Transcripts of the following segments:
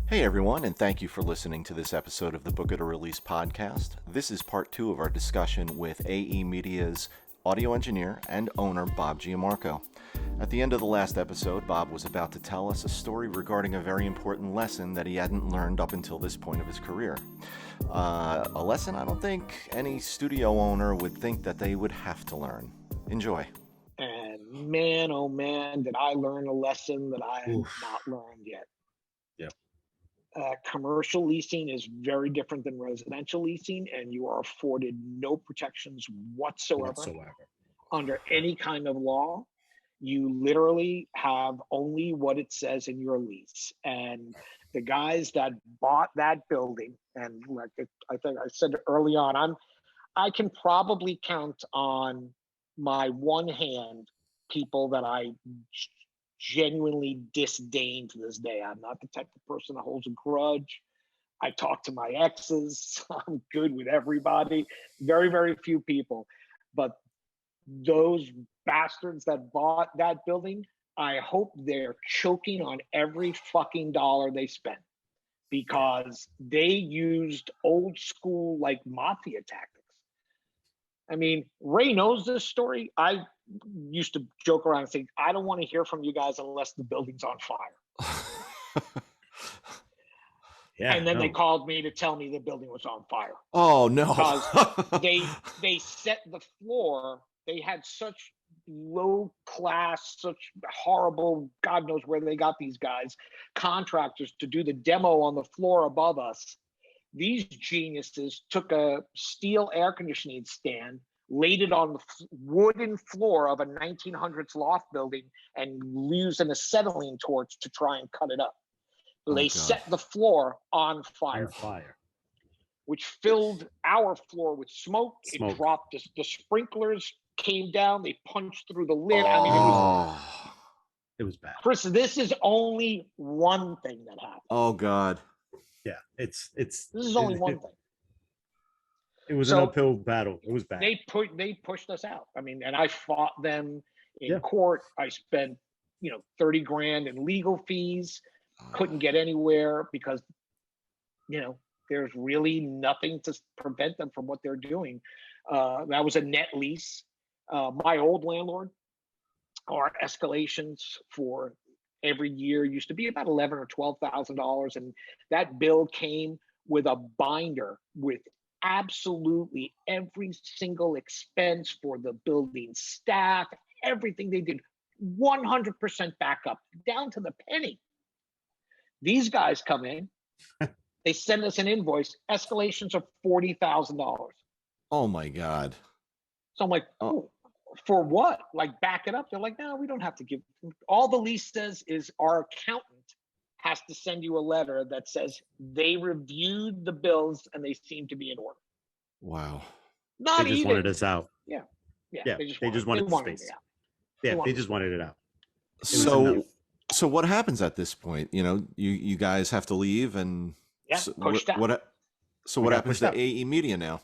Hey everyone, and thank you for listening to this episode of the Book It or Release podcast. This is part 2 of our discussion with AE Media's audio engineer and owner, Bob Giammarco. At the end of the last episode, Bob was about to tell us a story regarding a very important lesson that he hadn't learned up until this point of his career. A lesson I don't think any studio owner would think that they would have to learn. Enjoy. And man, oh man, did I learn a lesson that I had Oof. not learned yet. Yep. Commercial leasing is very different than residential leasing, and you are afforded no protections whatsoever under any kind of law. You literally have only what it says in your lease. And the guys that bought that building, and like I think I said early on, I can probably count on my one hand people that I genuinely disdain to this day. I'm not the type of person that holds a grudge. I talk to my exes. I'm good with everybody. Very, very few people. But those bastards that bought that building, I hope they're choking on every fucking dollar they spent, because they used old school like mafia tactics. I mean, Ray knows this story. I used to joke around and say, I don't want to hear from you guys unless the building's on fire. Yeah, and then they called me to tell me the building was on fire. Oh, no. Because they set the floor. They had such low class, such horrible, God knows where they got these guys, contractors to do the demo on the floor above us. These geniuses took a steel air conditioning stand, laid it on the wooden floor of a 1900s loft building, and used an acetylene torch to try and cut it up. So they set the floor on fire, which filled our floor with smoke. It dropped. The sprinklers came down. They punched through the lid. I mean, it was bad. Chris, this is only one thing that happened. Oh, God. Yeah, this is only one thing. It was an uphill battle. It was bad. They pushed us out. I mean, and I fought them in court. I spent, $30,000 in legal fees. Couldn't get anywhere because, there's really nothing to prevent them from what they're doing. That was a net lease. My old landlord, our escalations for every year used to be about $11,000 or $12,000, and that bill came with a binder with absolutely every single expense for the building staff, everything they did, 100% backup down to the penny. These guys come in, they send us an invoice, escalations of $40,000. Oh my God. So I'm like, oh, for what? Like, back it up. They're like, no, we don't have to give. All the lease says is our accountant has to send you a letter that says they reviewed the bills and they seem to be in order. Wow. They just wanted us out. Yeah. They just wanted the space. Yeah, they just wanted it out. So what happens at this point? You guys have to leave, and pushed out. What happens to AE Media now?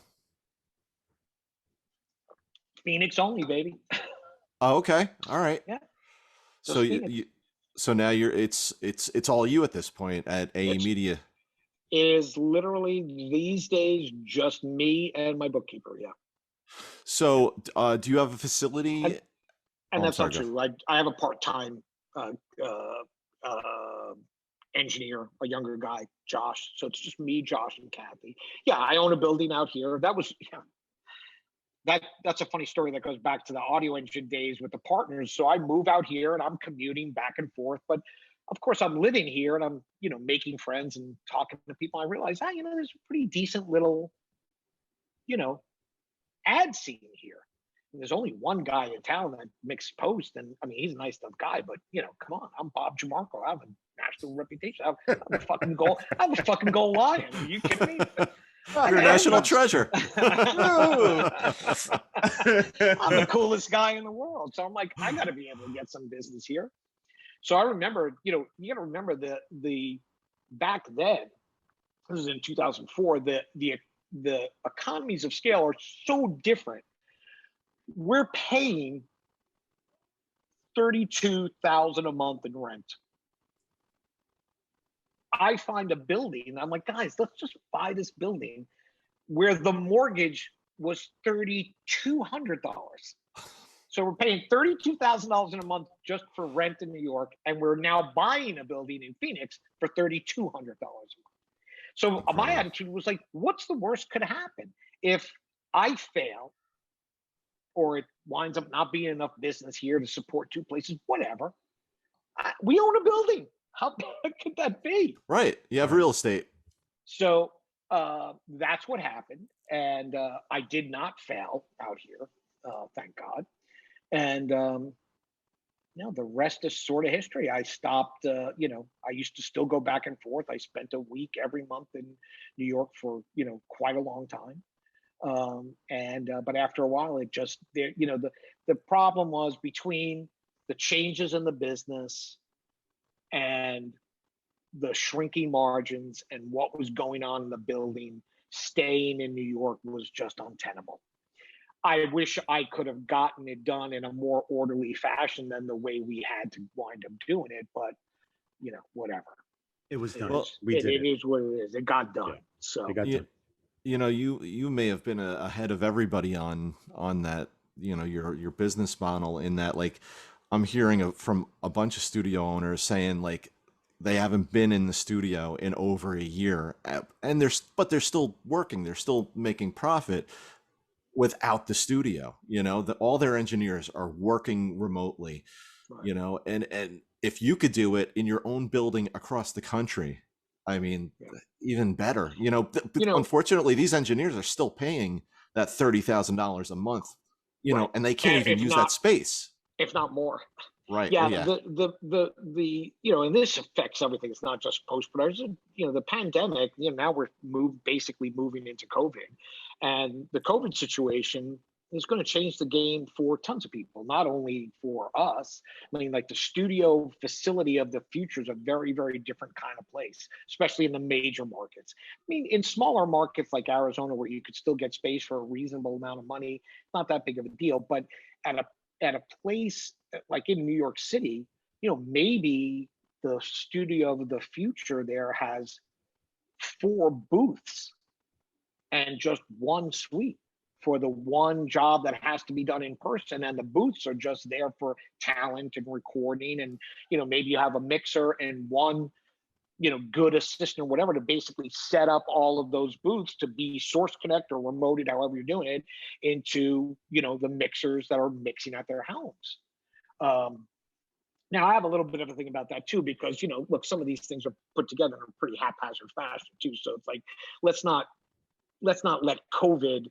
Phoenix only, baby. Oh, okay. All right. Yeah. So now it's all you at this point at AE Media. Is literally these days just me and my bookkeeper. Yeah. So do you have a facility? That's not true. I have a part-time engineer, a younger guy, Josh. So it's just me, Josh, and Kathy. Yeah, I own a building out here. That's a funny story that goes back to the audio engine days with the partners. So I move out here and I'm commuting back and forth, but of course I'm living here and I'm, making friends and talking to people. I realize, there's a pretty decent little, ad scene here. And there's only one guy in town that makes posts, and I mean, he's a nice enough guy, but come on, I'm Bob Giammarco. I have a national reputation. I'm a fucking goal. I'm a fucking goal lion. Are you kidding me? You're a national treasure. I'm the coolest guy in the world. So I'm like, I got to be able to get some business here. So I remember, you got to remember the back then, this is in 2004, the economies of scale are so different. We're paying $32,000 a month in rent. I find a building, and I'm like, guys, let's just buy this building where the mortgage was $3,200. So we're paying $32,000 in a month just for rent in New York, and we're now buying a building in Phoenix for $3,200 a month. So my attitude was like, what's the worst could happen if I fail, or it winds up not being enough business here to support two places, whatever. We own a building. How bad could that be? Right. You have real estate. So that's what happened. And I did not fail out here, thank God. And the rest is sort of history. I stopped, I used to still go back and forth. I spent a week every month in New York for, quite a long time. But after a while, it just, the problem was between the changes in the business and the shrinking margins and what was going on in the building, staying in New York was just untenable. I wish I could have gotten it done in a more orderly fashion than the way we had to wind up doing it, but whatever. It was done. It is what it is. It got done. Yeah. So it got done. You may have been ahead of everybody on that, your business model, in that, like, I'm hearing from a bunch of studio owners saying, like, they haven't been in the studio in over a year, and they're still working, they're still making profit without the studio. All their engineers are working remotely, right. And if you could do it in your own building across the country, I mean, even better. Unfortunately, these engineers are still paying that $30,000 a month, right. And they can't even use that space, if not more. Right. Yeah. The and this affects everything. It's not just post-production. The pandemic. Now we're basically moving into COVID, and the COVID situation is going to change the game for tons of people, not only for us. I mean, like, the studio facility of the future is a very, very different kind of place, especially in the major markets. I mean, in smaller markets like Arizona, where you could still get space for a reasonable amount of money, not that big of a deal. But at a place like in New York City, maybe the studio of the future there has 4 booths and just 1 suite for the one job that has to be done in person, and the booths are just there for talent and recording, and maybe you have a mixer and 1 good assistant or whatever to basically set up all of those booths to be source connect or remoted, however you're doing it, into the mixers that are mixing at their homes. Now I have a little bit of a thing about that too, because look, some of these things are put together in a pretty haphazard fashion too. So it's like, let's not let COVID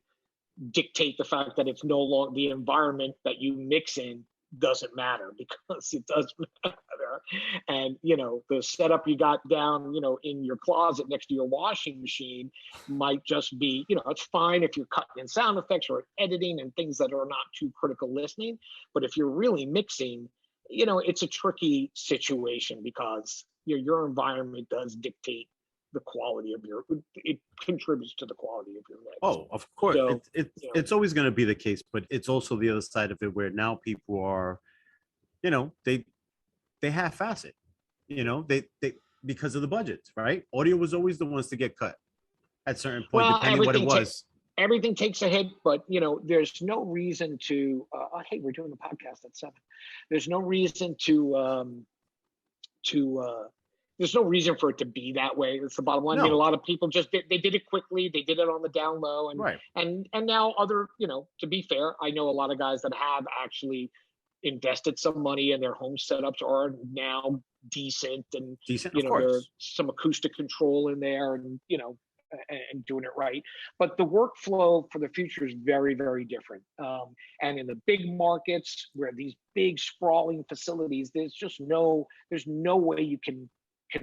dictate the fact that it's no longer the environment that you mix in doesn't matter, because it does matter. And the setup you got down in your closet next to your washing machine might just be it's fine if you're cutting in sound effects or editing and things that are not too critical listening. But if you're really mixing, it's a tricky situation, because your environment does dictate the quality of it contributes to the quality of your mix. Oh, of course. So, it's always going to be the case, but it's also the other side of it, where now people are, they half-ass it, they because of the budgets, right? Audio was always the ones to get cut at certain point, depending what it was. Everything takes a hit, but there's no reason to, hey, we're doing the podcast at 7. There's no reason there's no reason for it to be that way. That's the bottom line. No. I mean, a lot of people just they did it quickly. They did it on the down low, and right. and now other, to be fair, I know a lot of guys that have actually invested some money, and their home setups are now decent, and there's some acoustic control in there, and and doing it right. But the workflow for the future is very, very different. And in the big markets, where these big sprawling facilities, there's no way you can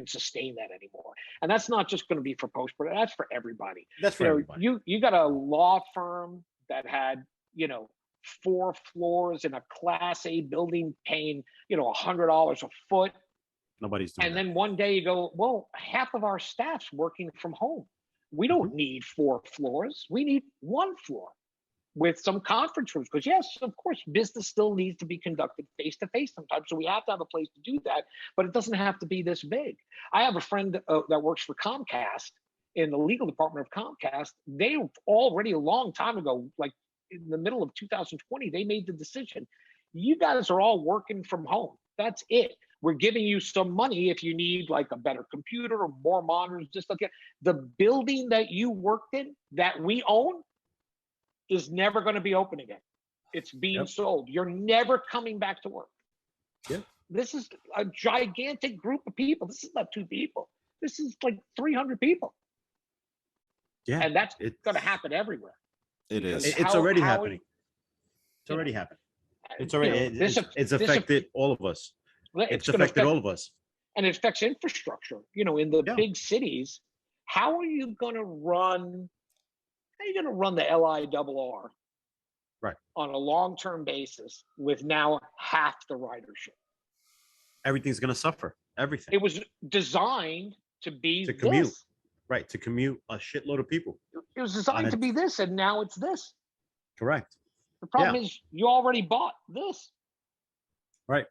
sustain that anymore. And that's not just going to be for post-production, that's for everybody. That's for everybody. You got a law firm that had 4 floors in a Class A building paying $100 a foot. Nobody's doing and that. Then one day you go, well, half of our staff's working from home. We don't need 4 floors. We need 1 floor. with some conference rooms, because yes, of course, business still needs to be conducted face to face sometimes. So we have to have a place to do that, but it doesn't have to be this big. I have a friend that works for Comcast in the legal department of Comcast. They already a long time ago, like in the middle of 2020, they made the decision. You guys are all working from home. That's it. We're giving you some money if you need like a better computer or more monitors, just like that. The building that you worked in that we own is never going to be open again. It's being sold. You're never coming back to work. Yep. This is a gigantic group of people. This is not 2 people. This is like 300 people. Yeah. And that's going to happen everywhere. It is. It's already happening. It's already happening. It's already, it's affected all of us. It's affected all of us. And it affects infrastructure. You know, in the big cities, how are you going to run the LIRR on a long-term basis with now half the ridership? Everything's going to suffer. Everything. It was designed to be to commute, this. right? To commute a shitload of people. It was designed to be this, and now it's this. Correct. The problem is you already bought this. Right.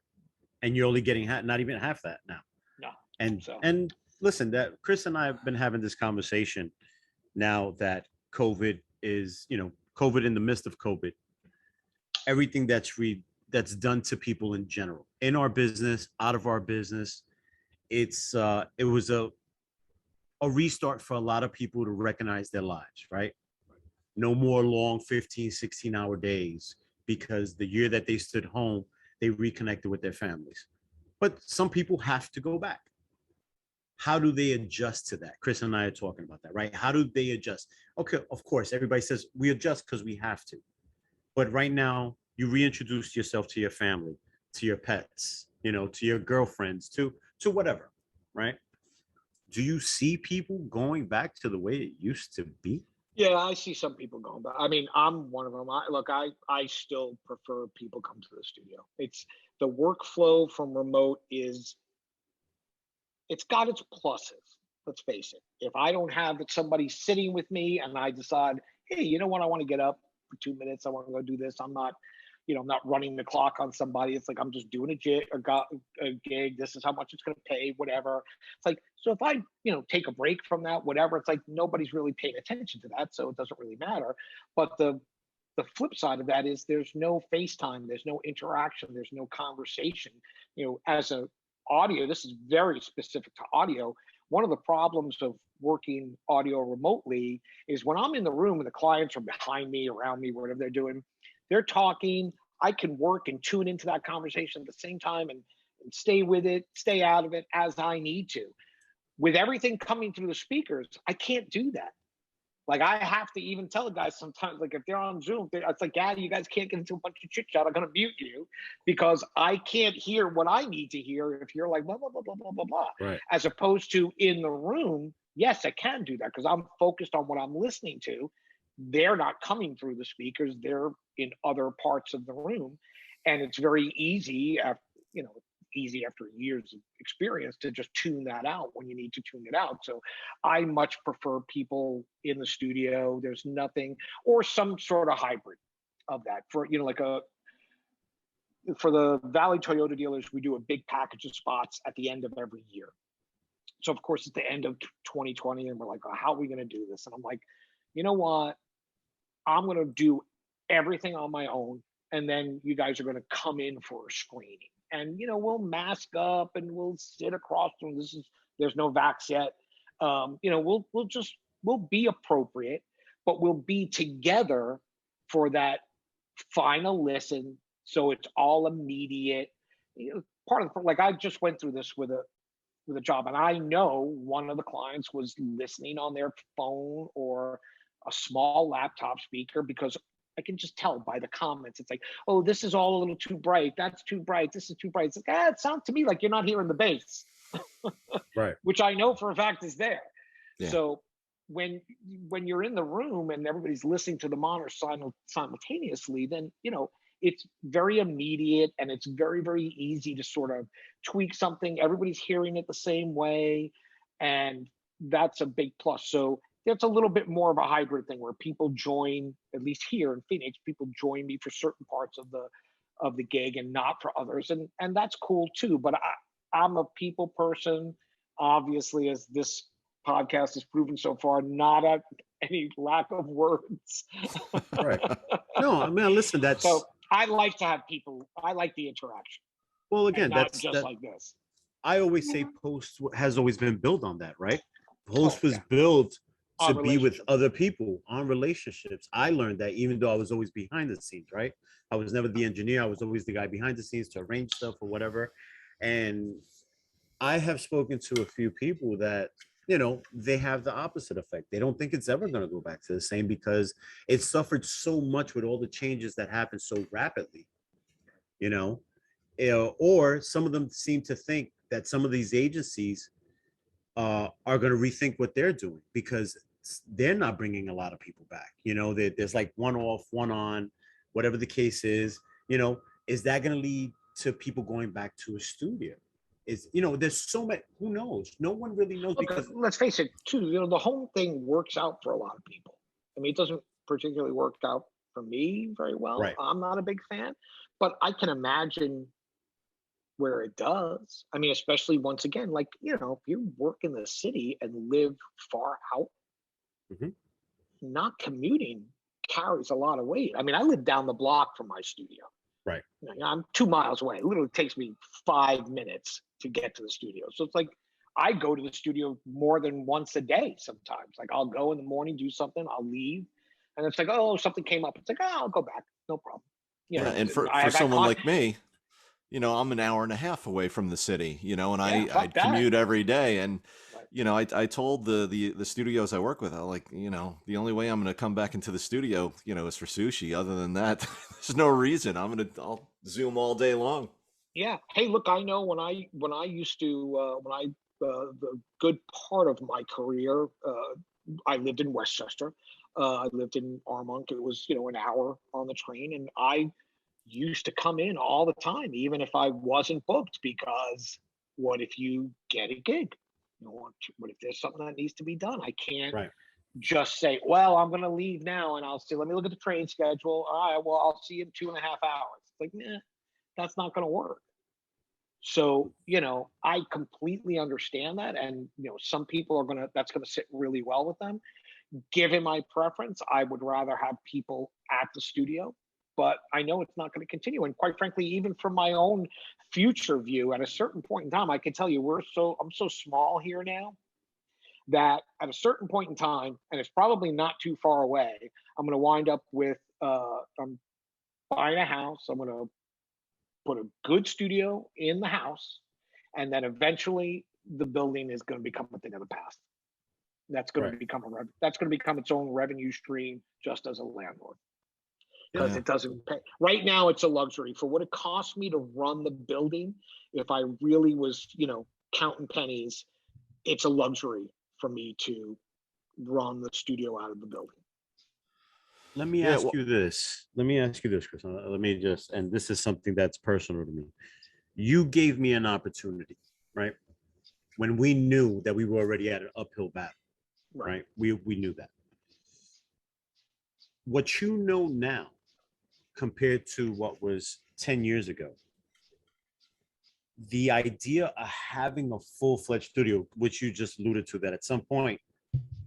And you're only getting not even half that now. No. And listen, that Chris and I have been having this conversation now that COVID is, COVID in the midst of COVID, everything that's done to people in general, in our business, out of our business, it was a restart for a lot of people to recognize their lives, right? No more long 15, 16-hour days, because the year that they stood home, they reconnected with their families. But some people have to go back. How do they adjust to that? Chris and I are talking about that, right? How do they adjust? Okay, of course, everybody says we adjust because we have to. But right now, you reintroduce yourself to your family, to your pets, to your girlfriends, to whatever, right? Do you see people going back to the way it used to be? Yeah, I see some people going back. I mean, I'm one of them. I still prefer people come to the studio. It's the workflow from remote it's got its pluses. Let's face it. If I don't have somebody sitting with me and I decide, hey, you know what, I want to get up for 2 minutes, I want to go do this. I'm not running the clock on somebody. It's like I'm just doing a gig. This is how much it's going to pay, whatever. It's like, so if I, take a break from that, whatever, it's like nobody's really paying attention to that, so it doesn't really matter. But the flip side of that is there's no FaceTime, there's no interaction, there's no conversation. As a audio, this is very specific to audio. One of the problems of working audio remotely is when I'm in the room and the clients are behind me, around me, whatever they're doing, they're talking, I can work and tune into that conversation at the same time and stay with it, stay out of it as I need to. With everything coming through the speakers, I can't do that. Like, I have to even tell the guys sometimes, like if they're on Zoom, it's like, yeah, you guys can't get into a bunch of chit chat. I'm going to mute you because I can't hear what I need to hear if you're like, blah, blah, blah, blah, blah, blah, blah. Right. As opposed to in the room, yes, I can do that because I'm focused on what I'm listening to. They're not coming through the speakers. They're in other parts of the room. And it's very easy after years of experience to just tune that out when you need to tune it out. So I much prefer people in the studio. There's nothing, or some sort of hybrid of that for the Valley Toyota dealers, we do a big package of spots at the end of every year. So of course, it's the end of 2020 and we're like, oh, how are we going to do this? And I'm like, you know what? I'm going to do everything on my own. And then you guys are going to come in for a screening. And, we'll mask up and we'll sit across from there's no vax yet. We'll be appropriate, but we'll be together for that final listen. So it's all immediate. Part of like I just went through this with a job, and I know one of the clients was listening on their phone or a small laptop speaker because I can just tell by the comments. It's like, oh, this is all a little too bright. That's too bright. This is too bright. It's like, it sounds to me like you're not hearing the bass, right? Which I know for a fact is there. Yeah. So when you're in the room and everybody's listening to the monitor simultaneously, then it's very immediate and it's very, very easy to sort of tweak something. Everybody's hearing it the same way, and that's a big plus. So it's a little bit more of a hybrid thing where people join, at least here in Phoenix, people join me for certain parts of the gig and not for others. And that's cool too. But I'm a people person, obviously, as this podcast has proven so far, not at any lack of words. Right. No, I mean, listen, that's so I like to have people, I like the interaction. well, again, not that's just that, like this. I always say Post has always been built on that, right? Post Oh, was yeah. built to On be with relationships. other people, on relationships. I learned that even though I was always behind the scenes, right? I was never the engineer. I was always the guy behind the scenes to arrange stuff or whatever. And I have spoken to a few people that, you know, they have the opposite effect. They don't think it's ever going to go back to the same because it suffered so much with all the changes that happened so rapidly, you know? Or some of them seem to think that some of these agencies are going to rethink what they're doing because they're not bringing a lot of people back. You know, there's like one off, one on, whatever the case is. You know, is that going to lead to people going back to a studio? Is, you know, there's so many. Who knows? No one really knows because let's face it, too. You know, the home thing works out for a lot of people. I mean, it doesn't particularly work out for me very well. Right. I'm not a big fan, but I can imagine where it does. I mean, especially once again, like, you know, if you work in the city and live far out, not commuting carries a lot of weight. I mean, I live down the block from my studio. Right. You know, I'm 2 miles away. It literally takes me 5 minutes to get to the studio. So it's like I go to the studio more than once a day sometimes. Like I'll go in the morning, do something, I'll leave. And it's like, oh, something came up. It's like, oh, I'll go back. No problem. You Yeah, know, and for I've had someone like me, you know, I'm an hour and a half away from the city, you know, and I fuck that. commute every day. And, Right. you know, I told the studios I work with, I like, you know, the only way I'm going to come back into the studio, you know, is for sushi. Other than that, there's no reason. I'll Zoom all day long. Yeah. Hey, look, I know when I used to the good part of my career, I lived in Westchester. I lived in Armonk. It was, you know, an hour on the train, and I used to come in all the time, even if I wasn't booked, because what if you get a gig? You know, what if there's something that needs to be done? I can't right. just say, well, I'm going to leave now and I'll see. Let me look at the train schedule. All right, well, I'll see you in 2.5 hours. It's like, nah, that's not going to work. So, you know, I completely understand that. And, you know, some people that's going to sit really well with them. Given my preference, I would rather have people at the studio, but I know it's not going to continue. And quite frankly, even from my own future view, at a certain point in time, I can tell you I'm so small here now that at a certain point in time, and it's probably not too far away, I'm going to wind up with, I'm buying a house. I'm going to put a good studio in the house, and then eventually the building is going to become a thing of the past. That's going to become that's going to become its own revenue stream, just as a landlord, because it doesn't pay. Right now, it's a luxury for what it costs me to run the building. If I really was, you know, counting pennies, it's a luxury for me to run the studio out of the building. Let me ask you this. Let me ask you this, Chris. Let me just, and this is something that's personal to me. You gave me an opportunity, right? When we knew that we were already at an uphill battle, right? We knew that. What you know now compared to what was 10 years ago, the idea of having a full-fledged studio, which you just alluded to, that at some point,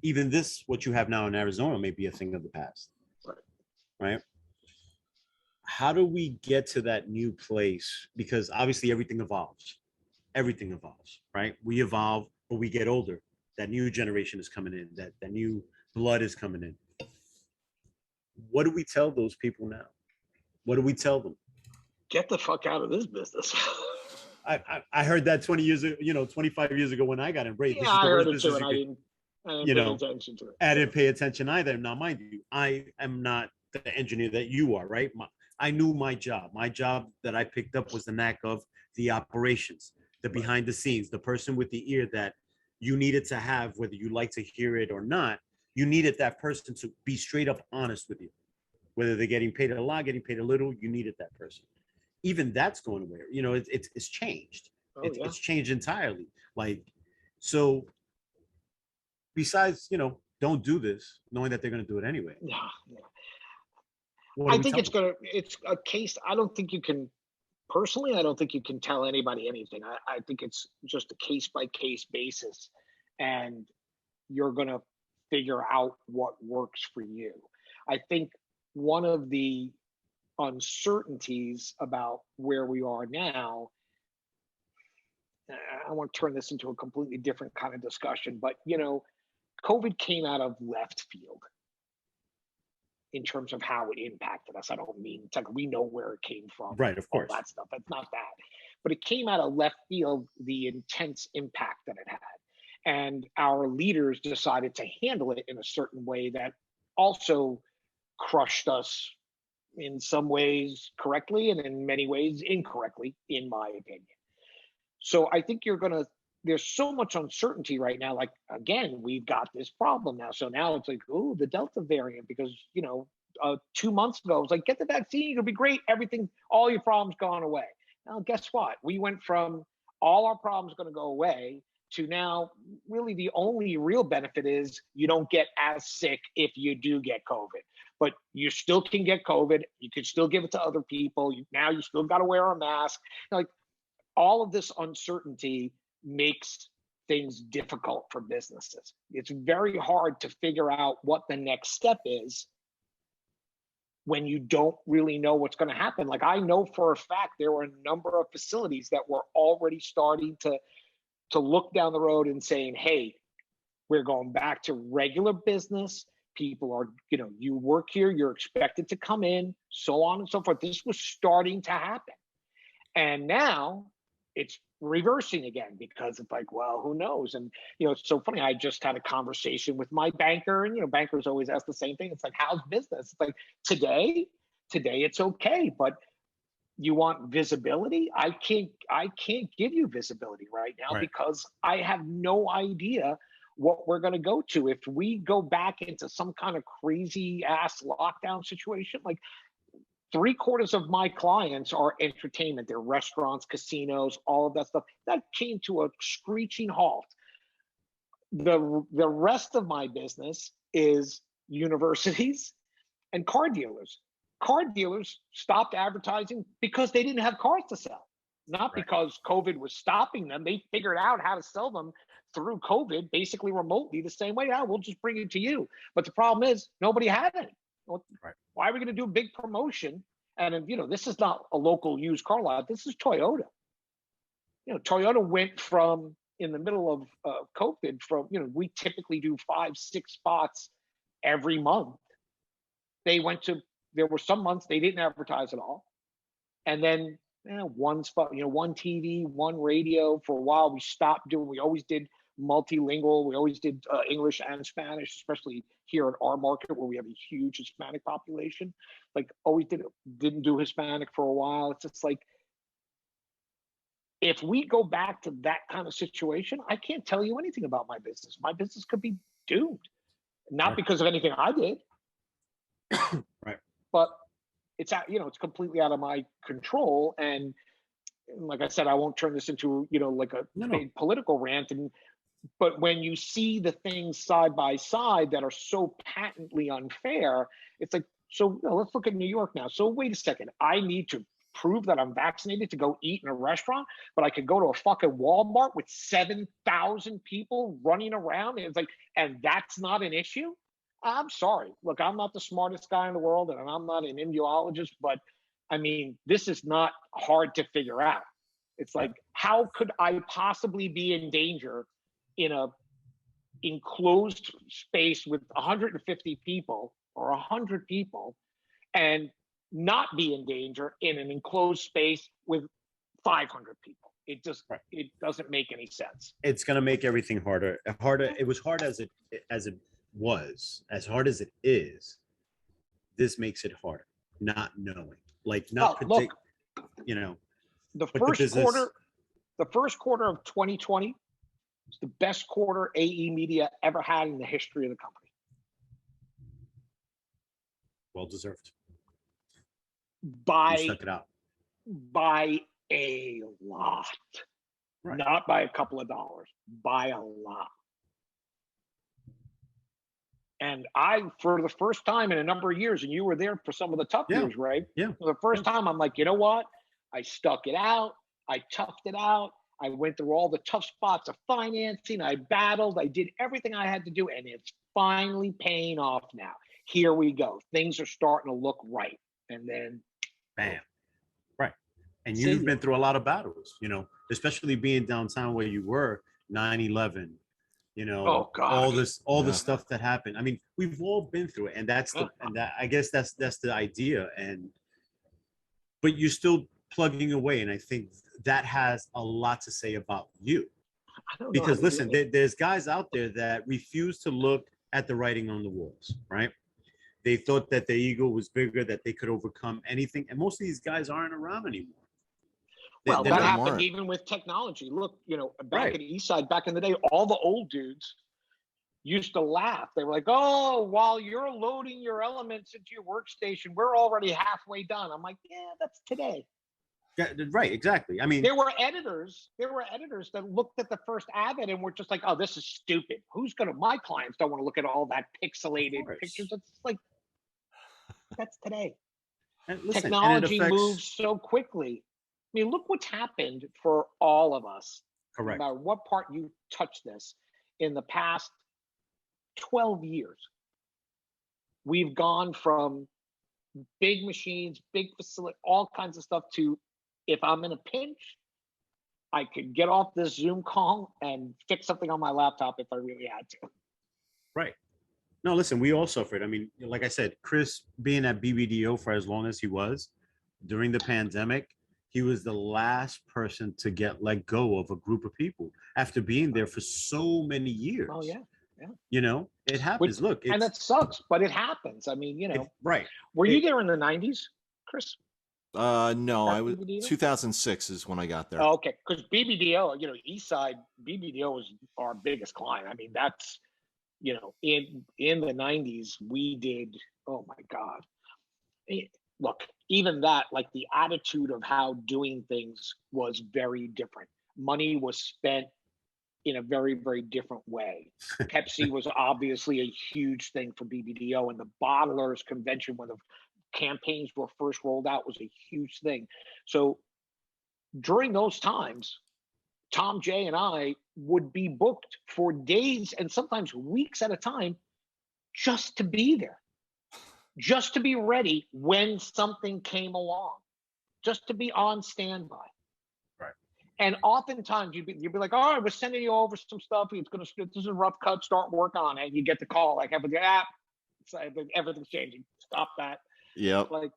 even this, what you have now in Arizona, may be a thing of the past. Right? How do we get to that new place? Because obviously everything evolves. Everything evolves, right? We evolve, but we get older. That new generation is coming in. That new blood is coming in. What do we tell those people now? What do we tell them? Get the fuck out of this business. I heard that 20 years ago, 25 years ago when I got embraced. Yeah, I heard it too, and I didn't pay attention to it. I didn't pay attention either. Now, mind you, I am not the engineer that you are, right? I knew my job. My job that I picked up was the knack of the operations, the behind the scenes, the person with the ear that you needed to have, whether you like to hear it or not. You needed that person to be straight up honest with you. Whether they're getting paid a lot, getting paid a little, you needed that person. Even that's going away. You know, it's changed. It's changed entirely. Like, so besides, the don't do this, knowing that they're going to do it anyway. Yeah, yeah. What do I we think tell it's a case. I don't think you can, personally, I don't think you can tell anybody anything. I think it's just a case by case basis. And you're going to figure out what works for you. I think one of the uncertainties about where we are now, I want to turn this into a completely different kind of discussion, but COVID came out of left field in terms of how it impacted us. I don't mean it's like we know where it came from, Right, of course. all that stuff. It's not that, but it came out of left field, the intense impact that it had. And our leaders decided to handle it in a certain way that also crushed us in some ways correctly and in many ways incorrectly, in my opinion. So I think there's so much uncertainty right now. Like, again, we've got this problem now. So now it's like, oh, the Delta variant, because, 2 months ago, it was like, get the vaccine, it'll be great. Everything, all your problems gone away. Now, guess what? We went from all our problems going to go away to now really the only real benefit is you don't get as sick if you do get COVID. But you still can get COVID. You can still give it to other people. Now you still got to wear a mask. Like, all of this uncertainty makes things difficult for businesses. It's very hard to figure out what the next step is when you don't really know what's going to happen. Like, I know for a fact there were a number of facilities that were already starting to look down the road and saying, hey, we're going back to regular business. People are, you work here, you're expected to come in, so on and so forth. This was starting to happen. And now it's reversing again, because it's like, well, who knows? And, it's so funny. I just had a conversation with my banker, and, bankers always ask the same thing. It's like, how's business? It's like, today it's okay, but you want visibility? I can't give you visibility right now, because I have no idea what we're going to go to. If we go back into some kind of crazy ass lockdown situation, like 3/4 of my clients are entertainment. They're restaurants, casinos, all of that stuff. That came to a screeching halt. The rest of my business is universities and car dealers. Car dealers stopped advertising because they didn't have cars to sell, not because COVID was stopping them. They figured out how to sell them through COVID, basically remotely, the same way. We'll just bring it to you. But the problem is nobody had any. Why are we going to do a big promotion? And this is not a local used car lot. This is Toyota. Toyota went from, in the middle of COVID, from, we typically do 5-6 spots every month. There were some months they didn't advertise at all. And then one spot, one TV, one radio. For a while, we stopped doing, we always did multilingual. We always did English and Spanish, especially here in our market where we have a huge Hispanic population. Like, always didn't do Hispanic for a while. It's just like, if we go back to that kind of situation, I can't tell you anything about my business. My business could be doomed, not because of anything I did, but it's it's completely out of my control. And like I said, I won't turn this into like a big political rant. But when you see the things side by side that are so patently unfair, it's like, so let's look at New York now. So wait a second, I need to prove that I'm vaccinated to go eat in a restaurant, but I could go to a fucking Walmart with 7,000 people running around. And it's like, and that's not an issue? I'm sorry. Look, I'm not the smartest guy in the world, and I'm not an immunologist, but I mean, this is not hard to figure out. It's like, how could I possibly be in danger in a enclosed space with 150 people or 100 people, and not be in danger in an enclosed space with 500 people? It just it doesn't make any sense. It's going to make everything harder. It was hard as it was, as hard as it is. This makes it harder, not knowing, like not predict. The first quarter of 2020 was the best quarter AE Media ever had in the history of the company. Well deserved. By you stuck it out. By a lot, not by a couple of dollars, by a lot. And for the first time in a number of years, and you were there for some of the tough years, right? Yeah. For the first time, I'm like, you know what? I stuck it out. I toughed it out. I went through all the tough spots of financing. I battled. I did everything I had to do, and it's finally paying off now. Here we go. Things are starting to look right. And then, bam. Right. And you've been through a lot of battles, especially being downtown where you were, 9/11, oh God, all the stuff that happened. I mean, we've all been through it, and I guess that's the idea. But you're still plugging away, and I think that has a lot to say about you. Because listen, there's guys out there that refuse to look at the writing on the walls, right? They thought that their ego was bigger, that they could overcome anything, and most of these guys aren't around anymore. Well, that happened even with technology. Look, back at East Side, back in the day, all the old dudes used to laugh. They were like, "Oh, while you're loading your elements into your workstation, we're already halfway done." I'm like, "Yeah, that's today." Yeah, right, exactly. I mean, there were editors that looked at the first Avid and were just like, "Oh, this is stupid. My clients don't want to look at all that pixelated pictures." It's like, that's today. Technology moves so quickly. I mean, look what's happened for all of us. Correct. No matter what part you touch this, in the past 12 years, we've gone from big machines, big facility, all kinds of stuff to, if I'm in a pinch, I could get off this Zoom call and fix something on my laptop if I really had to. Right. No, listen, we all suffered. I mean, like I said, Chris being at BBDO for as long as he was during the pandemic, he was the last person to get let go of a group of people after being there for so many years. Oh, yeah. It happens. And it sucks, but it happens. I mean, right. Were you there in the 90s, Chris? No, I was BBDO? 2006 is when I got there. Oh, okay, because BBDO, East Side BBDO was our biggest client. I mean, that's in the 90s we did. Oh my God. Look, even that, like the attitude of how doing things was very different. Money was spent in a very, very different way. Pepsi was obviously a huge thing for BBDO, and the bottlers convention when the campaigns were first rolled out was a huge thing. So during those times, Tom J and I would be booked for days and sometimes weeks at a time just to be there, just to be ready when something came along, just to be on standby. Right. And oftentimes you'd be like, "All right, we're sending you over some stuff. This is a rough cut. Start work on it." You get the call like, everything's changing. Stop that. Yeah. Like,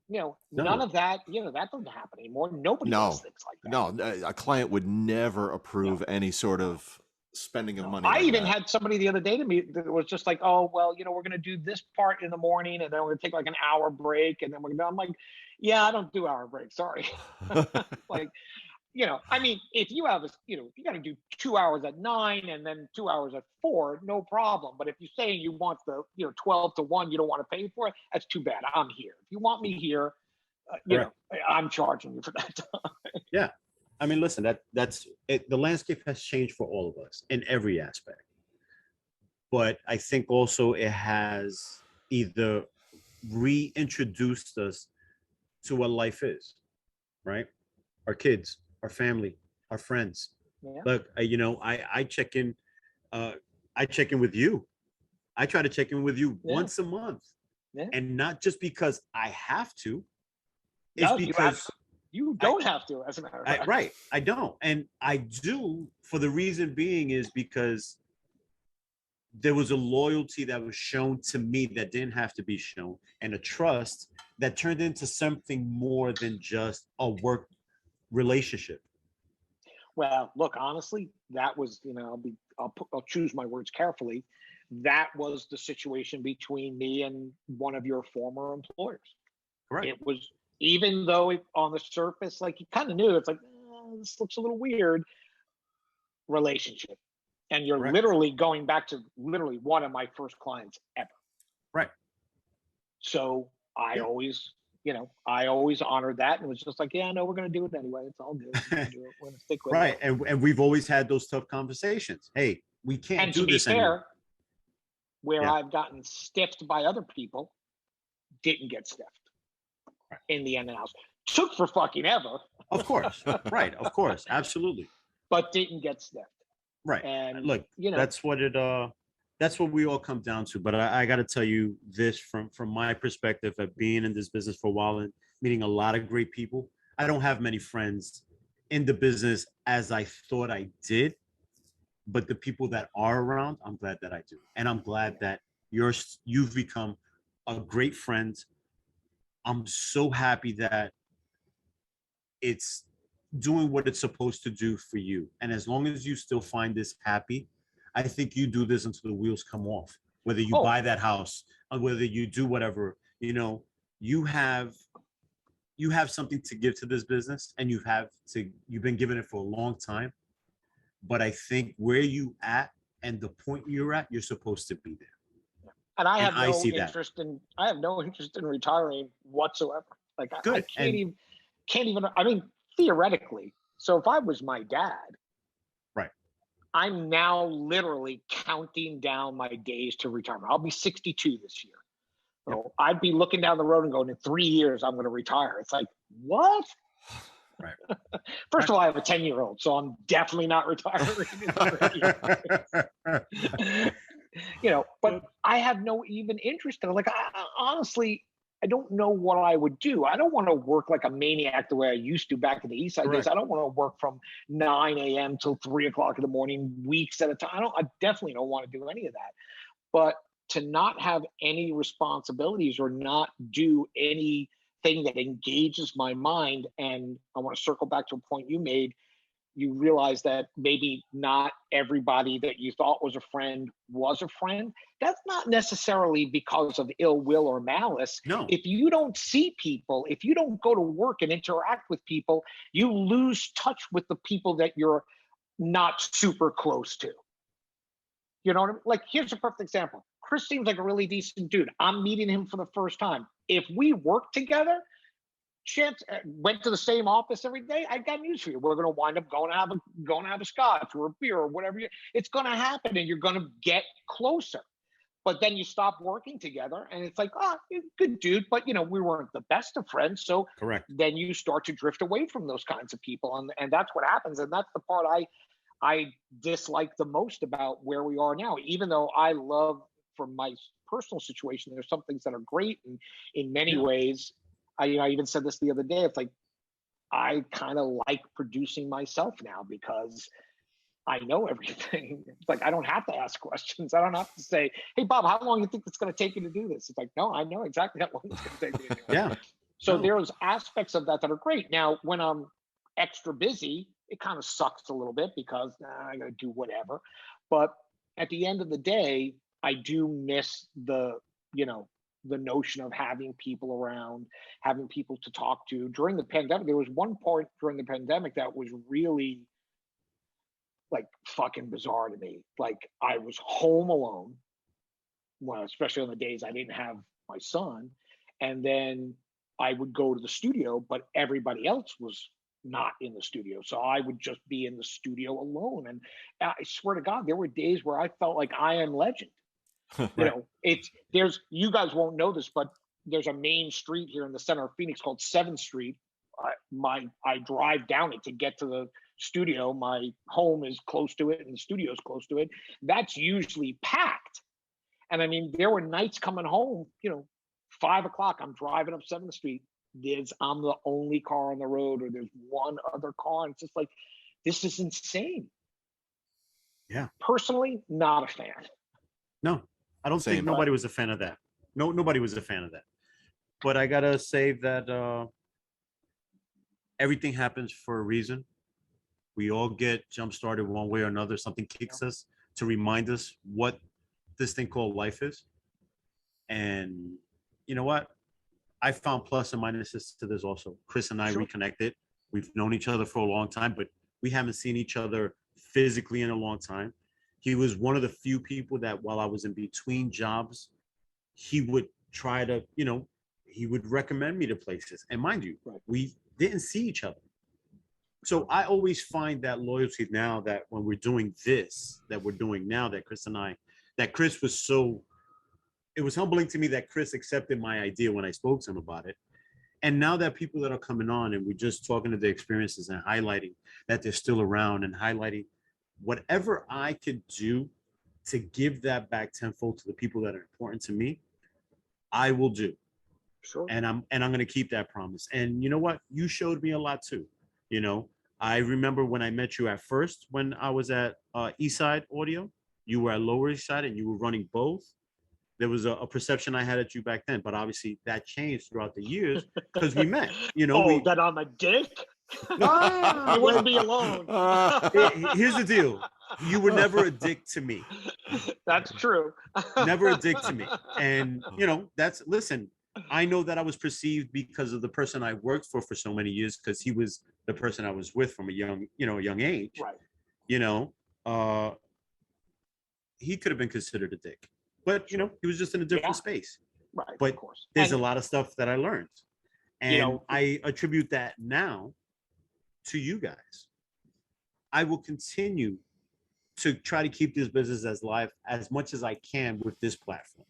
none of that. That doesn't happen anymore. Nobody does things like that. No, a client would never approve any sort of spending of money. I even had somebody the other day to me that was just like, "Oh, well, we're going to do this part in the morning, and then we're going to take like an hour break, and then we're going to." I'm like, "Yeah, I don't do hour breaks. Sorry." Like, I mean, if you have you got to do 2 hours at 9 and then 2 hours at 4, no problem. But if you're saying you want the 12 to 1, you don't want to pay for it, that's too bad. I'm here. If you want me here, I'm charging you for that time. Yeah. I mean, listen, that's it. The landscape has changed for all of us in every aspect. But I think also it has either reintroduced us to what life is, right? Our kids, our family, our friends. Yeah. Look, I check in. I check in with you. I try to check in with you once a month, and not just because I have to. It's because you don't have to, as a matter of fact. Right. I don't. And I do, for the reason being is because there was a loyalty that was shown to me that didn't have to be shown, and a trust that turned into something more than just a work relationship. Well, look, honestly, that was, I'll choose my words carefully. That was the situation between me and one of your former employers. Correct. It was, even though on the surface, like you kind of knew, it's like, this looks a little weird, relationship. And you're literally going back to literally one of my first clients ever. Right. So I always honored that, and it was just like, yeah, no, we're going to do it anyway. It's all good. We're going to stick with it. And we've always had those tough conversations. Hey, we can't do this anymore. where I've gotten stiffed by other people, didn't get stiffed in the end of the house. Took for fucking ever. Of course. Right. Of course. Absolutely. But didn't get stiffed. Right. And look, you know, that's what we all come down to. But I got to tell you this from my perspective of being in this business for a while and meeting a lot of great people. I don't have many friends in the business as I thought I did, but the people that are around, I'm glad that I do. And I'm glad that you've become a great friend. I'm so happy that it's doing what it's supposed to do for you. And as long as you still find this happy, I think you do this until the wheels come off. Whether you buy that house or whether you do whatever, you have something to give to this business, and you've been giving it for a long time. But I think where you at and the point you're at, you're supposed to be there. And I have no interest in retiring whatsoever. Like I can't even, I mean, theoretically. So if I was my dad, right, I'm now literally counting down my days to retirement. I'll be 62 this year. So I'd be looking down the road and going, in 3 years, I'm going to retire. It's like, what? Right. First of all, I have a 10-year-old, so I'm definitely not retiring. But I have no even interest in it. Like, honestly, I don't know what I would do. I don't want to work like a maniac the way I used to back in the East Side days. I don't want to work from 9 a.m. till 3 o'clock in the morning, weeks at a time. I definitely don't want to do any of that. But to not have any responsibilities or not do anything that engages my mind, and I want to circle back to a point you made, you realize that maybe not everybody that you thought was a friend was a friend. That's not necessarily because of ill will or malice. No. If you don't see people, if you don't go to work and interact with people, you lose touch with the people that you're not super close to. You know what I mean? Like, here's a perfect example. Chris seems like a really decent dude. I'm meeting him for the first time. If we work together, went to the same office every day, I got news for you. We're going to wind up going to have a scotch or a beer or whatever. It's going to happen, and you're going to get closer. But then you stop working together, and it's like, you're a good dude, but we weren't the best of friends. So correct. Then you start to drift away from those kinds of people, and that's what happens. And that's the part I dislike the most about where we are now. Even though I love, from my personal situation, there's some things that are great, and in many ways, I even said this the other day. It's like I kind of like producing myself now because I know everything. It's like I don't have to ask questions. I don't have to say, "Hey, Bob, how long do you think it's going to take you to do this?" It's like, no, I know exactly how long it's going to take me to do it. Yeah. So there's aspects of that are great. Now, when I'm extra busy, it kind of sucks a little bit because I got to do whatever. But at the end of the day, I do miss the notion of having people around, having people to talk to. During the pandemic, there was one point during the pandemic that was really like fucking bizarre to me. Like, I was home alone, well, especially on the days I didn't have my son, and then I would go to the studio, but everybody else was not in the studio. So I would just be in the studio alone. And I swear to God, there were days where I felt like I Am Legend. Right. You guys won't know this, but there's a main street here in the center of Phoenix called 7th Street. I drive down it to get to the studio. My home is close to it and the studio is close to it. That's usually packed. And I mean, there were nights coming home, 5 o'clock, I'm driving up 7th Street. I'm the only car on the road, or there's one other car. And it's just like, this is insane. Yeah. Personally, not a fan. No, I don't think nobody was a fan of that. No, nobody was a fan of that. But I gotta say that everything happens for a reason. We all get jump started one way or another. Something kicks us to remind us what this thing called life is. And you know what? I found plus and minuses to this also. Chris and I reconnected. We've known each other for a long time, but we haven't seen each other physically in a long time. He was one of the few people that while I was in between jobs, he would try to, he would recommend me to places. And mind you, we didn't see each other. So I always find that loyalty now that when we're doing this, that we're doing now, that Chris was so it was humbling to me that Chris accepted my idea when I spoke to him about it. And now that people that are coming on and we're just talking to their experiences and highlighting that they're still around and highlighting whatever I could do to give that back tenfold to the people that are important to me, I will do. Sure. And I'm going to keep that promise. And you know what? You showed me a lot too. You know, I remember when I met you at first, when I was at Eastside Audio, you were at Lower East Side and you were running both. There was a perception I had at you back then, but obviously that changed throughout the years because we met. You know, that I'm a dick. I wouldn't be alone. Here's the deal: you were never a dick to me. That's true. Never a dick to me, and you know listen. I know that I was perceived because of the person I worked for so many years, because he was the person I was with from a young age. Right. You know, he could have been considered a dick. But, you know, he was just in a different space. Right, but of course. There's a lot of stuff that I learned. And I attribute that now to you guys. I will continue to try to keep this business as live as much as I can with this platform.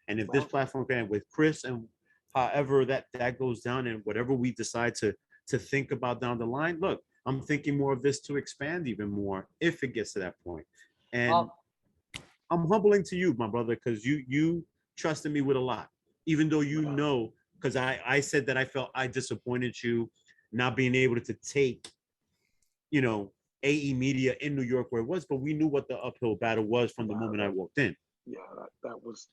And if this platform can, with Chris, and however that goes down, and whatever we decide to think about down the line, look, I'm thinking more of this to expand even more if it gets to that point. And I'm humbling to you, my brother, because you trusted me with a lot, even though because I said that I felt I disappointed you not being able to take, AE Media in New York where it was, but we knew what the uphill battle was from the moment I walked in. Yeah, that was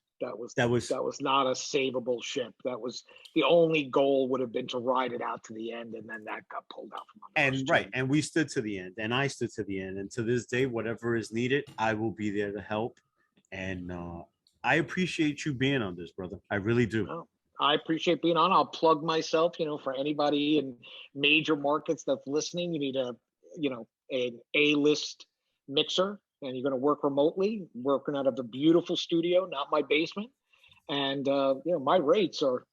not a savable ship. That was the only goal would have been to ride it out to the end, and then that got pulled out from under us. Right, and we stood to the end, and I stood to the end, and to this day, whatever is needed, I will be there to help. And I appreciate you being on this, brother. I really do. Oh, I appreciate being on. I'll plug myself. For anybody in major markets that's listening, you need an A-list mixer, and you're going to work remotely, working out of a beautiful studio, not my basement. And my rates are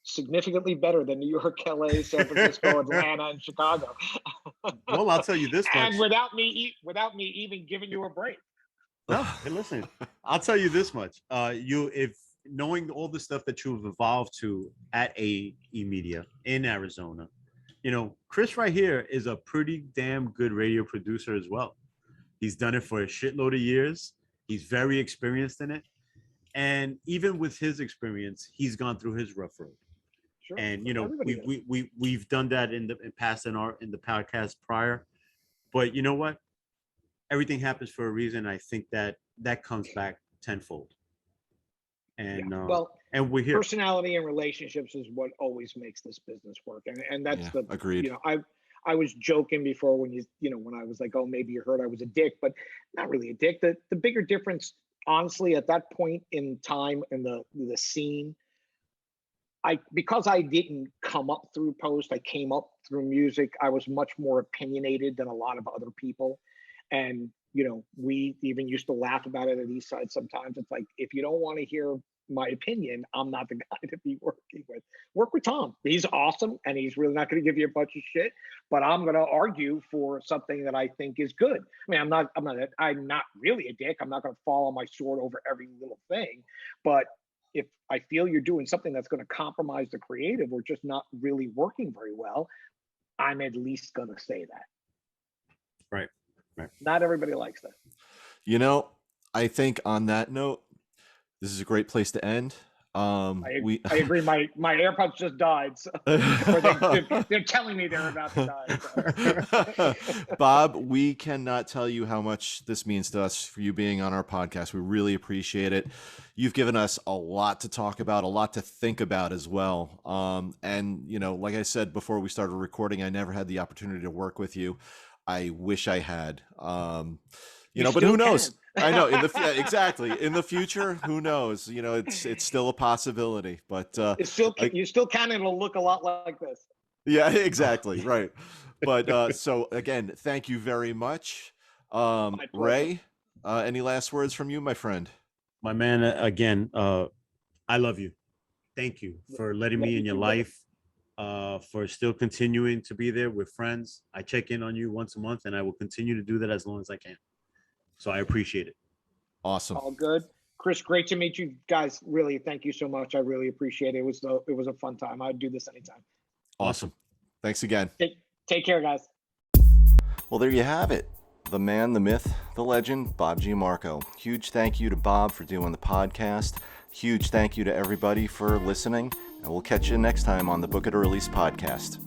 significantly better than New York, LA, San Francisco, Atlanta, and Chicago. Well, I'll tell you this much. And without me even giving you a break. No, hey, listen, I'll tell you this much. If knowing all the stuff that you've evolved to at AE Media in Arizona, Chris right here is a pretty damn good radio producer as well. He's done it for a shitload of years. He's very experienced in it. And even with his experience, he's gone through his rough road. Sure. And, we've done that in the past in the podcast prior. But you know what? Everything happens for a reason. I think that comes back tenfold. And and we're here. Personality and relationships is what always makes this business work. And that's agreed. I was joking before when when I was like, oh, maybe you heard I was a dick, but not really a dick. The bigger difference, honestly, at that point in time in the scene, because I didn't come up through post, I came up through music. I was much more opinionated than a lot of other people. And, we even used to laugh about it at Eastside sometimes. It's like, if you don't want to hear my opinion, I'm not the guy to be working with. Work with Tom. He's awesome, and he's really not going to give you a bunch of shit, but I'm going to argue for something that I think is good. I mean, I'm not really a dick. I'm not going to fall on my sword over every little thing, but if I feel you're doing something that's going to compromise the creative or just not really working very well, I'm at least going to say that. Right. Not everybody likes that. I think on that note, this is a great place to end. I agree. My AirPods just died. So they're telling me they're about to die. So. Bob, we cannot tell you how much this means to us for you being on our podcast. We really appreciate it. You've given us a lot to talk about, a lot to think about as well. And, like I said before we started recording, I never had the opportunity to work with you. I wish I had. But who knows? I know exactly. In the future, who knows? It's still a possibility, but you still can. It'll look a lot like this. Yeah, exactly. Right. But so again, thank you very much. Ray, any last words from you, my friend? My man, again, I love you. Thank you for letting me in your life. For still continuing to be there with friends. I check in on you once a month, and I will continue to do that as long as I can. So I appreciate it. Awesome. All good. Chris, great to meet you guys. Really, thank you so much. I really appreciate it. It was a fun time. I'd do this anytime. Awesome. Thanks again. Take care, guys. Well, there you have it. The man, the myth, the legend, Bob Giammarco. Huge thank you to Bob for doing the podcast. Huge thank you to everybody for listening. And we'll catch you next time on the Book It or Release podcast.